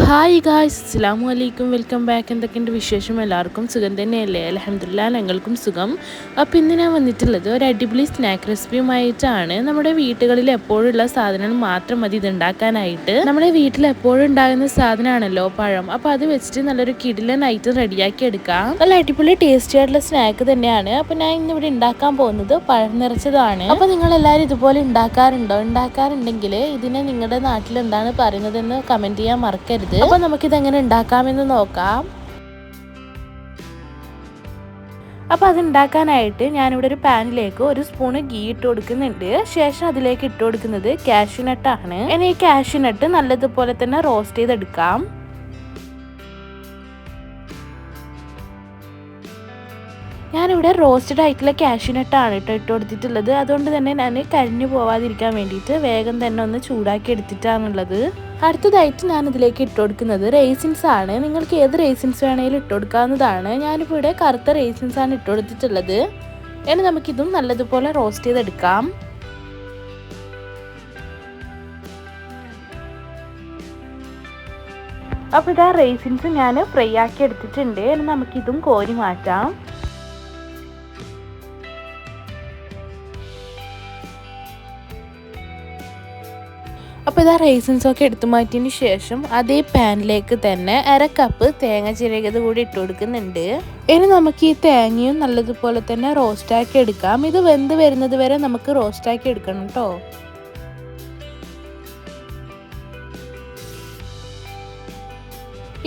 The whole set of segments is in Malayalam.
ഹായ് ഗായ്സ്, അസ്സലാമു അലൈക്കും. Welcome back. എന്തൊക്കെയുണ്ട് വിശേഷം? എല്ലാവർക്കും സുഖം തന്നെയല്ലേ? അൽഹംദുലില്ലാ, ഞങ്ങൾക്കും സുഖം. അപ്പോൾ ഇന്ന് ഞാൻ വന്നിട്ടുള്ളത് ഒരു അടിപൊളി സ്നാക്ക് റെസിപ്പിയുമായിട്ടാണ്. നമ്മുടെ വീടുകളിൽ എപ്പോഴുള്ള സാധനങ്ങൾ മാത്രം മതി ഇത് ഉണ്ടാക്കാനായിട്ട്. നമ്മുടെ വീട്ടിൽ എപ്പോഴും ഉണ്ടാകുന്ന സാധനമാണല്ലോ പഴം. അപ്പോൾ അത് വെച്ചിട്ട് നല്ലൊരു കിടിലൻ ഐറ്റം റെഡിയാക്കി എടുക്കാം. നല്ല അടിപൊളി ടേസ്റ്റി ആയിട്ടുള്ള സ്നാക്ക് തന്നെയാണ്. അപ്പോൾ ഞാൻ ഇന്നിവിടെ ഉണ്ടാക്കാൻ പോകുന്നത് പഴം നിറച്ചതാണ്. അപ്പോൾ നിങ്ങളെല്ലാവരും ഇതുപോലെ ഉണ്ടാക്കാറുണ്ടോ? ഉണ്ടാക്കാറുണ്ടെങ്കിൽ ഇതിനെ നിങ്ങളുടെ നാട്ടിൽ എന്താണ് പറയുന്നതെന്ന് കമൻറ്റ് ചെയ്യാൻ മറക്കരുത്. അപ്പോൾ നമുക്കിത് എങ്ങനെ ഉണ്ടാക്കാമെന്ന് നോക്കാം. അപ്പോൾ അത് ഉണ്ടാക്കാനായിട്ട് ഞാനിവിടെ ഒരു പാനിലേക്ക് ഒരു സ്പൂണ് ഗീ ഇട്ട് കൊടുക്കുന്നുണ്ട്. ശേഷം അതിലേക്ക് ഇട്ട് കൊടുക്കുന്നത് കാഷ്യൂനട്ടാണ്. ഇനി ഈ കാഷ്യൂനട്ട് നല്ലതുപോലെ തന്നെ റോസ്റ്റ് ചെയ്തെടുക്കാം. ഞാനിവിടെ റോസ്റ്റഡ് ആയിട്ടുള്ള കാഷ്യൂനട്ടാണ് ഇട്ട് കൊടുത്തിട്ടുള്ളത്. അതുകൊണ്ട് തന്നെ ഞാൻ കരിഞ്ഞു പോവാതിരിക്കാൻ വേണ്ടിയിട്ട് വേഗം തന്നെ ഒന്ന് ചൂടാക്കി എടുത്തിട്ടാണുള്ളത്. അടുത്തതായിട്ട് ഞാൻ ഇതിലേക്ക് ഇട്ട് കൊടുക്കുന്നത് റേസിൻസ് ആണ്. നിങ്ങൾക്ക് ഏത് റേസിൻസ് വേണമെങ്കിലും ഇട്ട് കൊടുക്കാവുന്നതാണ്. ഞാനിപ്പോൾ ഇവിടെ കറുത്ത റേസിൻസ് ആണ് ഇട്ട് കൊടുത്തിട്ടുള്ളത്. ഇനി നമുക്കിതും നല്ലതുപോലെ റോസ്റ്റ് ചെയ്തെടുക്കാം. അപ്പോൾ ഇതാ റേസിൻസ് ഞാൻ ഫ്രൈ ആക്കി എടുത്തിട്ടുണ്ട്. ഇനി നമുക്കിതും കോരി മാറ്റാം. അപ്പോൾ ഇതാ റൈസിൻസൊക്കെ എടുത്തു മാറ്റിയതിന് ശേഷം അതേ പാനിലേക്ക് തന്നെ 1/2 കപ്പ് തേങ്ങ ചിരകിയത് കൂടി ഇട്ട് കൊടുക്കുന്നുണ്ട്. ഇനി നമുക്ക് ഈ തേങ്ങയും നല്ലതുപോലെ തന്നെ റോസ്റ്റാക്കി എടുക്കാം. ഇത് വെന്ത് വരുന്നത് വരെ നമുക്ക് റോസ്റ്റാക്കി എടുക്കണം കേട്ടോ.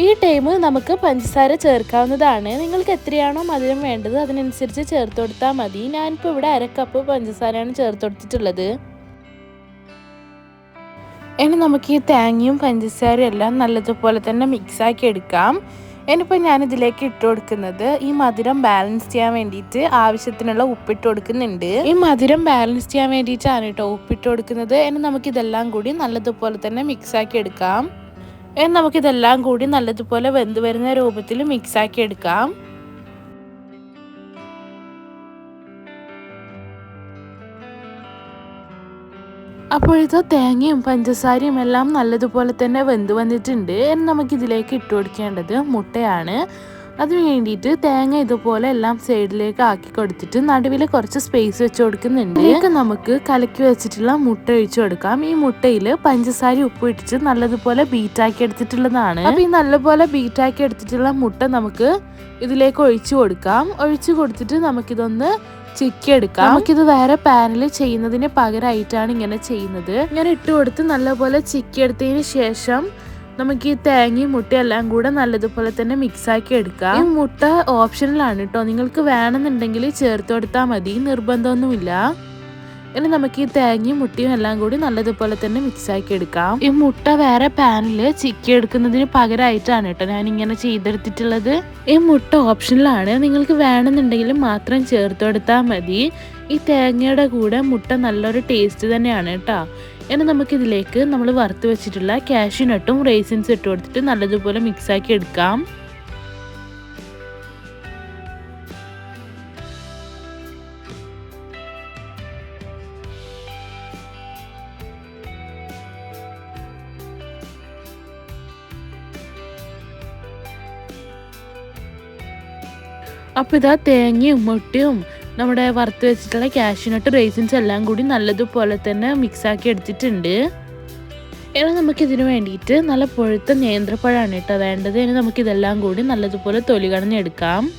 ഈ ടൈം നമുക്ക് പഞ്ചസാര ചേർക്കാവുന്നതാണ്. നിങ്ങൾക്ക് എത്രയാണോ മധുരം വേണ്ടത് അതിനനുസരിച്ച് ചേർത്ത് കൊടുത്താൽ മതി. ഞാനിപ്പോൾ ഇവിടെ 1/2 കപ്പ് പഞ്ചസാരയാണ് ചേർത്ത് കൊടുത്തിട്ടുള്ളത്. ഇനി നമുക്ക് ഈ തേങ്ങയും പഞ്ചസാരയും എല്ലാം നല്ലതുപോലെ തന്നെ മിക്സാക്കി എടുക്കാം. ഇനിയിപ്പോൾ ഞാനിതിലേക്ക് ഇട്ട് കൊടുക്കുന്നത് ഈ മധുരം ബാലൻസ് ചെയ്യാൻ വേണ്ടിയിട്ട് ആവശ്യത്തിനുള്ള ഉപ്പിട്ട് കൊടുക്കുന്നുണ്ട്. ഈ മധുരം ബാലൻസ് ചെയ്യാൻ വേണ്ടിയിട്ടാണ് കേട്ടോ ഉപ്പിട്ട് കൊടുക്കുന്നത്. ഇനി നമുക്കിതെല്ലാം കൂടി നല്ലതുപോലെ തന്നെ മിക്സാക്കി എടുക്കാം. ഇനി നമുക്കിതെല്ലാം കൂടി നല്ലതുപോലെ വെന്ത് വരുന്ന രൂപത്തിൽ മിക്സാക്കി എടുക്കാം. അപ്പോഴത്തെ തേങ്ങയും പഞ്ചസാരയും എല്ലാം നല്ലതുപോലെ തന്നെ വെന്ത് വന്നിട്ടുണ്ട്. ഇനി നമുക്കിതിലേക്ക് ഇട്ട് കൊടുക്കേണ്ടത് മുട്ടയാണ്. അതിന് വേണ്ടിയിട്ട് തേങ്ങ ഇതുപോലെ എല്ലാം സൈഡിലേക്ക് ആക്കി കൊടുത്തിട്ട് നടുവിൽ കുറച്ച് സ്പേസ് വെച്ച് കൊടുക്കുന്നുണ്ട്. ഇതിലേക്ക് നമുക്ക് കലക്കി വെച്ചിട്ടുള്ള മുട്ട ഒഴിച്ചു കൊടുക്കാം. ഈ മുട്ടയിൽ പഞ്ചസാര ഉപ്പ് ഇട്ടിട്ട് നല്ലതുപോലെ ബീറ്റാക്കി എടുത്തിട്ടുള്ളതാണ്. അപ്പോൾ ഈ നല്ലപോലെ ബീറ്റാക്കി എടുത്തിട്ടുള്ള മുട്ട നമുക്ക് ഇതിലേക്ക് ഒഴിച്ചു കൊടുക്കാം. ഒഴിച്ചു കൊടുത്തിട്ട് നമുക്കിതൊന്ന് ചിക്കി എടുക്കാം. നമുക്കിത് വേറെ പാനിൽ ചെയ്യുന്നതിന് പകരമായിട്ടാണ് ഇങ്ങനെ ചെയ്യുന്നത്. ഇങ്ങനെ ഇട്ട് കൊടുത്ത് നല്ലപോലെ ചിക്കി എടുത്തതിന് ശേഷം നമുക്ക് ഈ തേങ്ങയും മുട്ടയും എല്ലാം കൂടെ നല്ലതുപോലെ തന്നെ മിക്സാക്കി എടുക്കാം. ഈ മുട്ട ഓപ്ഷണലാണ് കേട്ടോ. നിങ്ങൾക്ക് വേണമെന്നുണ്ടെങ്കിൽ ചേർത്ത് കൊടുത്താൽ മതി, നിർബന്ധമൊന്നുമില്ല. ഇനി നമുക്ക് ഈ തേങ്ങയും മുട്ടയും എല്ലാം കൂടി നല്ലതുപോലെ തന്നെ മിക്സാക്കി എടുക്കാം. ഈ മുട്ട വേറെ പാനിൽ ചിക്കി എടുക്കുന്നതിന് പകരമായിട്ടാണ് കേട്ടോ ഞാൻ ഇങ്ങനെ ചെയ്തെടുത്തിട്ടുള്ളത്. ഈ മുട്ട ഓപ്ഷനിലാണ്, നിങ്ങൾക്ക് വേണമെന്നുണ്ടെങ്കിൽ മാത്രം ചേർത്ത് കൊടുത്താൽ മതി. ഈ തേങ്ങയുടെ കൂടെ മുട്ട നല്ലൊരു ടേസ്റ്റ് തന്നെയാണ് കേട്ടോ. ഇനി നമുക്കിതിലേക്ക് നമ്മൾ വറുത്ത് വെച്ചിട്ടുള്ള കാഷ്യൂനട്ടും റേസിൻസും ഇട്ട് കൊടുത്തിട്ട് നല്ലതുപോലെ മിക്സാക്കി എടുക്കാം. അപ്പോൾ ഇതാ തേങ്ങയും മുട്ടയും നമ്മുടെ വറുത്ത് വെച്ചിട്ടുള്ള കാഷ്യൂനട്ട് റേസിൻസ് എല്ലാം കൂടി നല്ലതുപോലെ തന്നെ മിക്സാക്കി എടുത്തിട്ടുണ്ട്. ഇനി നമുക്കിതിന് വേണ്ടിയിട്ട് നല്ല പഴുത്ത നേന്ത്രപ്പഴമാണ് കേട്ടോ വേണ്ടത്. ഇനി നമുക്കിതെല്ലാം കൂടി നല്ലതുപോലെ തൊലി കളഞ്ഞെടുക്കാം.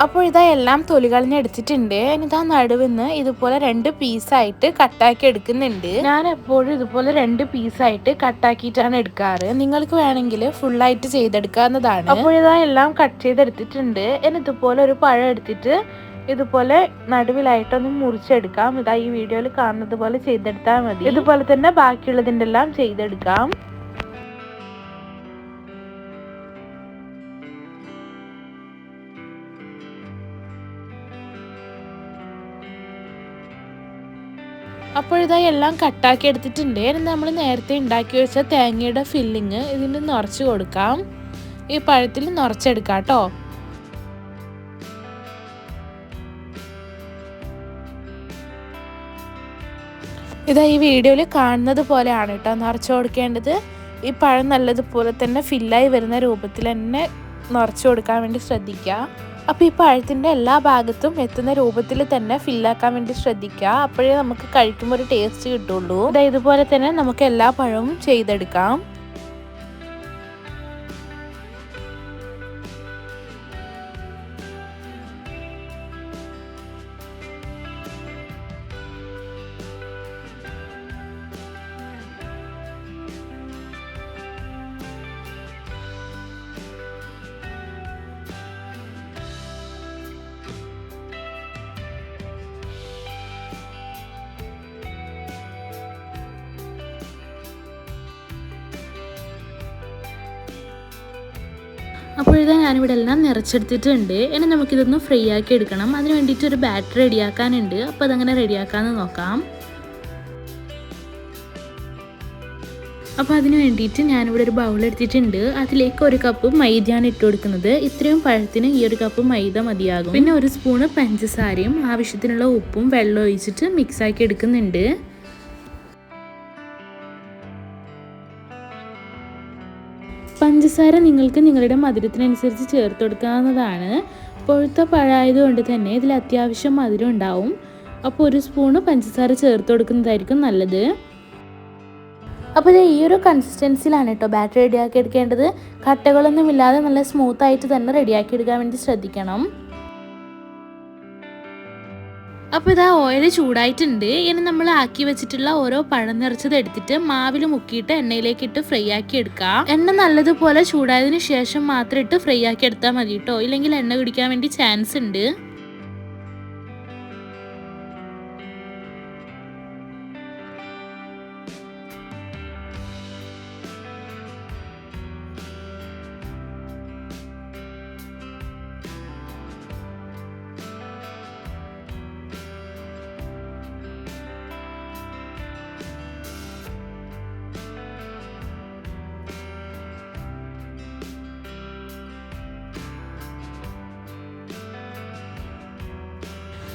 അപ്പോൾ ഇതാ എല്ലാം തൊലി കളഞ്ഞ് എടുത്തിട്ടുണ്ട്. ഇനിതാ നടുവിന്ന് ഇതുപോലെ 2 പീസായിട്ട് കട്ടാക്കി എടുക്കുന്നുണ്ട്. ഞാൻ എപ്പോഴും ഇതുപോലെ 2 പീസായിട്ട് കട്ടാക്കിയിട്ടാണ് എടുക്കാറ്. നിങ്ങൾക്ക് വേണമെങ്കിൽ ഫുള്ളായിട്ട് ചെയ്തെടുക്കാവുന്നതാണ്. അപ്പോൾ ഇതാ എല്ലാം കട്ട് ചെയ്തെടുത്തിട്ടുണ്ട്. ഇനി ഇതുപോലെ ഒരു പഴം എടുത്തിട്ട് ഇതുപോലെ നടുവിലായിട്ടൊന്ന് മുറിച്ചെടുക്കാം. ഇതാ ഈ വീഡിയോയിൽ കാണുന്നത് പോലെ ചെയ്തെടുത്താൽ മതി. ഇതുപോലെ തന്നെ ബാക്കിയുള്ളതിൻ്റെ എല്ലാം ചെയ്തെടുക്കാം. അപ്പോൾ ഇതാ എല്ലാം കട്ടാക്കി എടുത്തിട്ടുണ്ട്. നമ്മൾ നേരത്തെ ഉണ്ടാക്കി വെച്ച തേങ്ങയുടെ ഫില്ലിങ് ഇതിന് നിറച്ച് കൊടുക്കാം. ഈ പഴത്തിൽ നിറച്ചെടുക്കാം കേട്ടോ. ഇതാ ഈ വീഡിയോയിൽ കാണുന്നത് പോലെയാണ് കേട്ടോ നിറച്ച് കൊടുക്കേണ്ടത്. ഈ പഴം നല്ലതുപോലെ തന്നെ ഫില്ലായി വരുന്ന രൂപത്തിൽ തന്നെ നിറച്ച് കൊടുക്കാൻ വേണ്ടി ശ്രദ്ധിക്കുക. അപ്പോൾ ഈ പഴത്തിൻ്റെ എല്ലാ ഭാഗത്തും എത്തുന്ന രൂപത്തിൽ തന്നെ ഫില്ലാക്കാൻ വേണ്ടി ശ്രദ്ധിക്കുക. അപ്പോഴേ നമുക്ക് കഴിക്കുമ്പോൾ ഒരു ടേസ്റ്റ് കിട്ടുള്ളൂ. ഇതുപോലെ തന്നെ നമുക്ക് എല്ലാ പഴവും ചെയ്തെടുക്കാം. അപ്പോൾ ഇതാ ഞാനിവിടെ എല്ലാം നിറച്ചെടുത്തിട്ടുണ്ട്. ഇനി നമുക്കിതൊന്ന് ഫ്രൈ ആക്കി എടുക്കണം. അതിന് വേണ്ടിയിട്ട് ഒരു ബാറ്റർ റെഡിയാക്കാനുണ്ട്. അപ്പോൾ അതങ്ങനെ റെഡിയാക്കാമെന്ന് നോക്കാം. അപ്പോൾ അതിന് വേണ്ടിയിട്ട് ഞാനിവിടെ ഒരു ബൗൾ എടുത്തിട്ടുണ്ട്. അതിലേക്ക് 1 കപ്പ് മൈദയാണ് ഇട്ട് കൊടുക്കുന്നത്. ഇത്രയും പഴത്തിന് ഈ 1 കപ്പ് മൈദ മതിയാകും. പിന്നെ 1 സ്പൂണ് പഞ്ചസാരയും ആവശ്യത്തിനുള്ള ഉപ്പും വെള്ളം ഒഴിച്ചിട്ട് മിക്സാക്കി എടുക്കുന്നുണ്ട്. പഞ്ചസാര നിങ്ങൾക്ക് നിങ്ങളുടെ മധുരത്തിനനുസരിച്ച് ചേർത്ത് കൊടുക്കാവുന്നതാണ്. പഴുത്ത പഴമായതുകൊണ്ട് തന്നെ ഇതിൽ അത്യാവശ്യം മധുരം ഉണ്ടാവും. അപ്പോൾ 1 സ്പൂണ് പഞ്ചസാര ചേർത്ത് കൊടുക്കുന്നതായിരിക്കും നല്ലത്. അപ്പോൾ ഇത് ഈ ഒരു കൺസിസ്റ്റൻസിയിലാണ് കേട്ടോ ബാറ്റർ റെഡിയാക്കി എടുക്കേണ്ടത്. കട്ടകളൊന്നും ഇല്ലാതെ നല്ല സ്മൂത്തായിട്ട് തന്നെ റെഡിയാക്കി എടുക്കാൻ വേണ്ടി ശ്രദ്ധിക്കണം. അപ്പോൾ ഇതാ ഓയിൽ ചൂടായിട്ടുണ്ട്. ഇനി നമ്മൾ ആക്കി വെച്ചിട്ടുള്ള ഓരോ പഴം നിറച്ചത് എടുത്തിട്ട് മാവിൽ മുക്കിയിട്ട് എണ്ണയിലേക്ക് ഇട്ട് ഫ്രൈ ആക്കി എടുക്കാം. എണ്ണ നല്ലതുപോലെ ചൂടായതിനു ശേഷം മാത്രം ഇട്ട് ഫ്രൈ ആക്കി എടുത്താൽ മതി കേട്ടോ. ഇല്ലെങ്കിൽ എണ്ണ കുടിക്കാൻ വേണ്ടി ചാൻസ് ഉണ്ട്.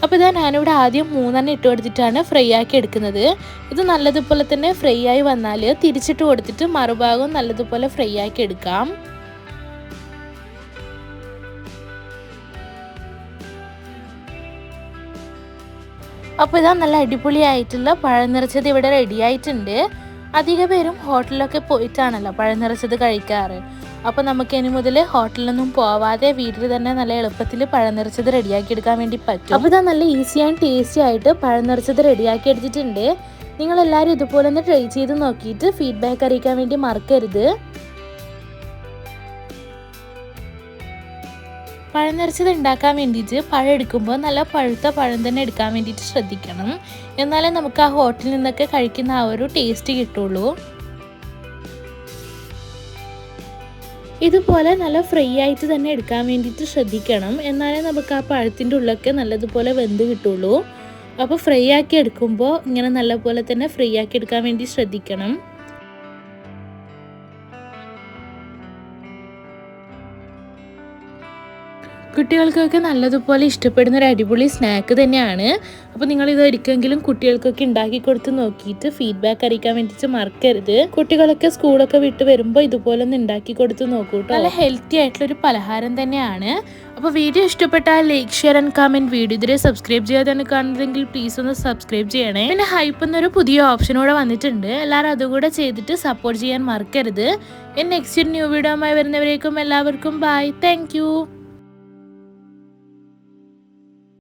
അപ്പോൾ ഞാനിവിടെ ആദ്യം 3 ഇട്ട് കൊടുത്തിട്ടാണ് ഫ്രൈ ആക്കി എടുക്കുന്നത്. ഇത് നല്ലതുപോലെ തന്നെ ഫ്രൈ ആയി വന്നാൽ തിരിച്ചിട്ട് കൊടുത്തിട്ട് മറുഭാഗവും നല്ലതുപോലെ ഫ്രൈ ആക്കി എടുക്കാം. അപ്പോൾ ഇതാ നല്ല അടിപൊളിയായിട്ടുള്ള പഴം നിറച്ചത് ഇവിടെ റെഡി ആയിട്ടുണ്ട്. അധിക പേരും ഹോട്ടലിലൊക്കെ പോയിട്ടാണല്ലോ പഴം നിറച്ചത് കഴിക്കാറ്. അപ്പോൾ നമുക്ക് ഇനി മുതൽ ഹോട്ടലിലൊന്നും പോവാതെ വീട്ടിൽ തന്നെ നല്ല എളുപ്പത്തിൽ പഴം നിറച്ചത് റെഡിയാക്കി എടുക്കാൻ വേണ്ടി പറ്റും. അപ്പോൾ ഇതാ നല്ല ഈസി ആൻഡ് ടേസ്റ്റി ആയിട്ട് പഴം നിറച്ചത് റെഡിയാക്കി എടുത്തിട്ടുണ്ട്. നിങ്ങളെല്ലാവരും ഇതുപോലെ ഒന്ന് ട്രൈ ചെയ്ത് നോക്കിയിട്ട് ഫീഡ്ബാക്ക് അറിയിക്കാൻ വേണ്ടി മറക്കരുത്. പഴം നിറച്ചത് ഉണ്ടാക്കാൻ വേണ്ടിയിട്ട് പഴം എടുക്കുമ്പോൾ നല്ല പഴുത്ത പഴം തന്നെ എടുക്കാൻ വേണ്ടിയിട്ട് ശ്രദ്ധിക്കണം. എന്നാലേ നമുക്ക് ആ ഹോട്ടലിൽ നിന്നൊക്കെ കഴിക്കുന്ന ആ ഒരു ടേസ്റ്റ് കിട്ടുള്ളൂ. ഇതുപോലെ നല്ല ഫ്രൈ ആയിട്ട് തന്നെ എടുക്കാൻ വേണ്ടിയിട്ട് ശ്രദ്ധിക്കണം. എന്നാലേ നമുക്ക് ആ പഴത്തിൻ്റെ ഉള്ളൊക്കെ നല്ലതുപോലെ വെന്ത് കിട്ടുള്ളൂ. അപ്പോൾ ഫ്രൈ ആക്കി എടുക്കുമ്പോൾ ഇങ്ങനെ നല്ലപോലെ തന്നെ ഫ്രൈ ആക്കി എടുക്കാൻ വേണ്ടി ശ്രദ്ധിക്കണം. കുട്ടികൾക്കൊക്കെ നല്ലതുപോലെ ഇഷ്ടപ്പെടുന്ന ഒരു അടിപൊളി സ്നാക്ക് തന്നെയാണ്. അപ്പോൾ നിങ്ങളിത് ഒരിക്കലെങ്കിലും കുട്ടികൾക്കൊക്കെ ഉണ്ടാക്കി കൊടുത്ത് നോക്കിയിട്ട് ഫീഡ്ബാക്ക് അറിയിക്കാൻ വേണ്ടിയിട്ട് മറക്കരുത്. കുട്ടികളൊക്കെ സ്കൂളൊക്കെ വിട്ട് വരുമ്പോൾ ഇതുപോലെ ഒന്ന് ഉണ്ടാക്കി കൊടുത്ത് നോക്കൂ കേട്ടോ. നല്ല ഹെൽത്തി ആയിട്ടുള്ളൊരു പലഹാരം തന്നെയാണ്. അപ്പോൾ വീഡിയോ ഇഷ്ടപ്പെട്ടാൽ like, share and comment. Video ഇതുവരെ സബ്സ്ക്രൈബ് ചെയ്യാതെയാണ് കാണുന്നതെങ്കിൽ പ്ലീസ് ഒന്ന് സബ്സ്ക്രൈബ് ചെയ്യണേ. പിന്നെ ഹൈപ്പ് എന്നൊരു പുതിയ ഓപ്ഷൻ കൂടെ വന്നിട്ടുണ്ട്. എല്ലാവരും അതുകൂടെ ചെയ്തിട്ട് സപ്പോർട്ട് ചെയ്യാൻ മറക്കരുത്. നെക്സ്റ്റ് ന്യൂ വീഡിയോ ആയി വരുന്നവരേക്കും എല്ലാവർക്കും ബൈ. Thank you.